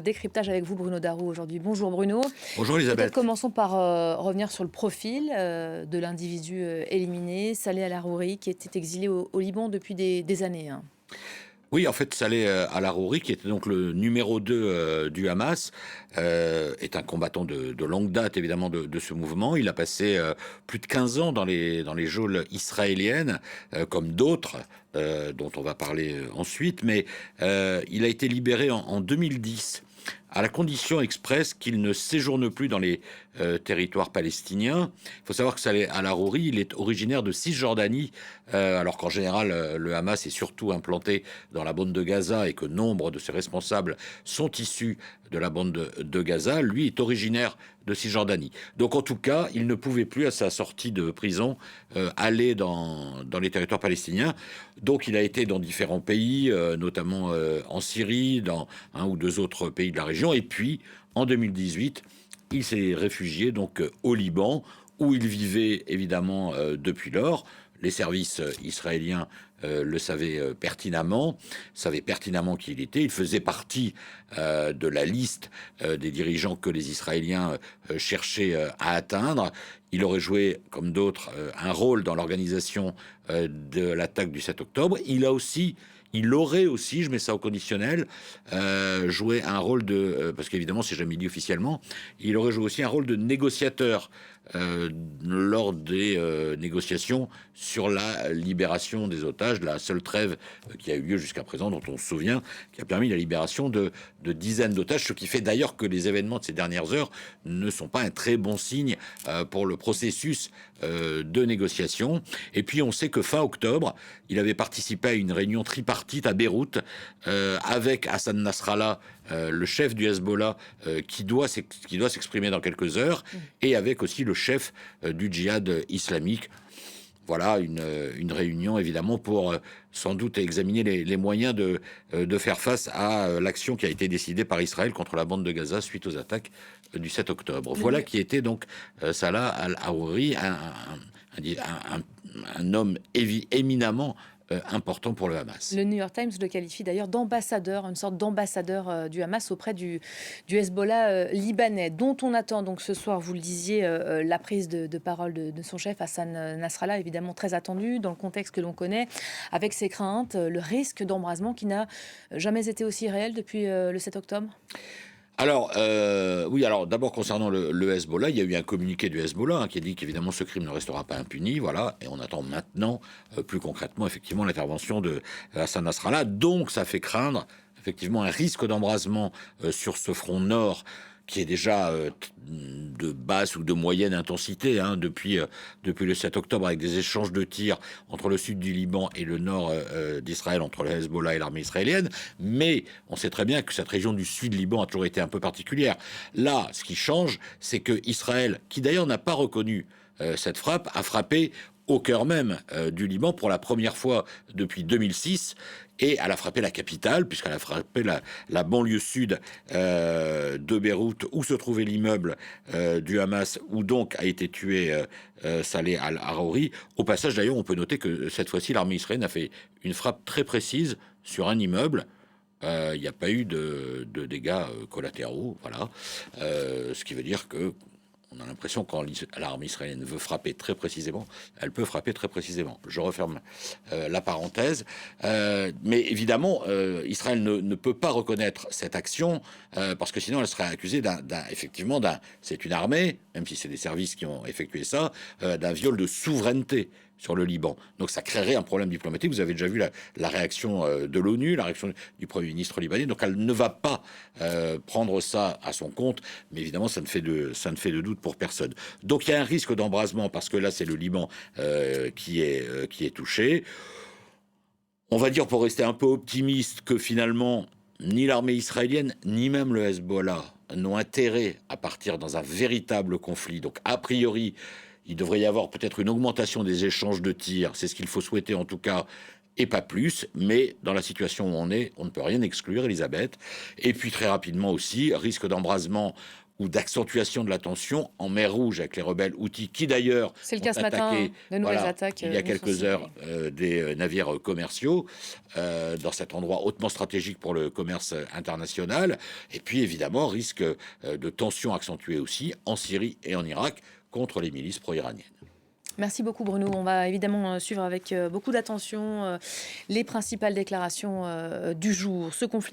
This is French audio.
Décryptage avec vous, Bruno Darou, aujourd'hui. Bonjour Bruno. Bonjour Peut-être Elisabeth. commençons par revenir sur le profil de l'individu éliminé, Saleh Al-Arouri, qui était exilé au Liban depuis des années, hein. Oui, en fait, Saleh Al-Arouri, qui était donc le numéro 2 du Hamas, est un combattant de longue date, évidemment, de ce mouvement. Il a passé plus de 15 ans dans les geôles israéliennes, comme d'autres, dont on va parler ensuite. Mais il a été libéré en 2010, à la condition expresse qu'il ne séjourne plus dans les territoires palestiniens. Il faut savoir que Saleh Al-Arouri, il est originaire de Cisjordanie, alors qu'en général, le Hamas est surtout implanté dans la bande de Gaza et que nombre de ses responsables sont issus de la bande de Gaza. Lui est originaire de Cisjordanie. Donc en tout cas, il ne pouvait plus, à sa sortie de prison, aller dans les territoires palestiniens. Donc il a été dans différents pays, notamment en Syrie, dans un ou deux autres pays de la région. Et puis, en 2018, il s'est réfugié donc au Liban, où il vivait évidemment depuis lors. Les services israéliens le savaient pertinemment qui il était. Il faisait partie de la liste des dirigeants que les Israéliens cherchaient à atteindre. Il aurait joué, comme d'autres, un rôle dans l'organisation de l'attaque du 7 octobre. Il aurait aussi, je mets ça au conditionnel, joué un rôle parce qu'évidemment c'est jamais dit officiellement, il aurait joué aussi un rôle de négociateur lors des négociations sur la libération des otages, la seule trêve qui a eu lieu jusqu'à présent, dont on se souvient, qui a permis la libération de dizaines d'otages, ce qui fait d'ailleurs que les événements de ces dernières heures ne sont pas un très bon signe pour le processus de négociation. Et puis on sait que fin octobre, il avait participé à une réunion tripartite à Beyrouth avec Hassan Nasrallah, le chef du Hezbollah, qui doit s'exprimer dans quelques heures, et avec aussi le chef du djihad islamique. Voilà une réunion évidemment pour sans doute examiner les moyens de faire face à l'action qui a été décidée par Israël contre la bande de Gaza suite aux attaques du 7 octobre. Voilà qui était donc Salah al-Arouri, un homme éminemment important pour le Hamas. Le New York Times le qualifie d'ailleurs d'ambassadeur, une sorte d'ambassadeur du Hamas auprès du Hezbollah libanais, dont on attend donc ce soir, vous le disiez, la prise de parole de son chef Hassan Nasrallah, évidemment très attendu dans le contexte que l'on connaît, avec ses craintes, le risque d'embrasement qui n'a jamais été aussi réel depuis le 7 octobre. Alors, oui, alors d'abord concernant le Hezbollah, il y a eu un communiqué du Hezbollah qui a dit qu'évidemment ce crime ne restera pas impuni, voilà, et on attend maintenant, plus concrètement, effectivement, l'intervention de Hassan Nasrallah. Donc ça fait craindre effectivement un risque d'embrasement sur ce front nord qui est déjà de basse ou de moyenne intensité depuis le 7 octobre, avec des échanges de tirs entre le sud du Liban et le nord d'Israël, entre le Hezbollah et l'armée israélienne. Mais on sait très bien que cette région du sud Liban a toujours été un peu particulière. Là, ce qui change, c'est que Israël, qui d'ailleurs n'a pas reconnu cette frappe, a frappé au cœur même du Liban pour la première fois depuis 2006, et elle a frappé la capitale, puisqu'elle a frappé la banlieue sud de Beyrouth, où se trouvait l'immeuble du Hamas, où donc a été tué Saleh al-Arouri. Au passage, d'ailleurs, on peut noter que cette fois-ci, l'armée israélienne a fait une frappe très précise sur un immeuble. Il n'y a pas eu de dégâts collatéraux, voilà. Ce qui veut dire que on a l'impression que quand l'armée israélienne veut frapper très précisément, elle peut frapper très précisément. Je referme la parenthèse. Mais évidemment, Israël ne peut pas reconnaître cette action parce que sinon elle serait accusée effectivement c'est une armée, même si c'est des services qui ont effectué ça, d'un viol de souveraineté sur le Liban. Donc ça créerait un problème diplomatique. Vous avez déjà vu la réaction de l'ONU, la réaction du Premier ministre libanais. Donc elle ne va pas prendre ça à son compte, mais évidemment ça ne fait de doute pour personne. Donc il y a un risque d'embrasement parce que là c'est le Liban qui est touché. On va dire, pour rester un peu optimiste, que finalement ni l'armée israélienne ni même le Hezbollah n'ont intérêt à partir dans un véritable conflit. Donc a priori, il devrait y avoir peut-être une augmentation des échanges de tirs, c'est ce qu'il faut souhaiter en tout cas, et pas plus, mais dans la situation où on est, on ne peut rien exclure, Elisabeth. Et puis très rapidement aussi, risque d'embrasement ou d'accentuation de la tension en mer Rouge avec les rebelles Houthis, qui d'ailleurs C'est le ont cas ce matin, hein, attaqué, de nouvelles voilà, attaques il y a nous sont quelques signalées. heures, des navires commerciaux dans cet endroit hautement stratégique pour le commerce international. Et puis évidemment, risque de tension accentuée aussi en Syrie et en Irak contre les milices pro-iraniennes. Merci beaucoup Bruno. On va évidemment suivre avec beaucoup d'attention les principales déclarations du jour. Ce conflit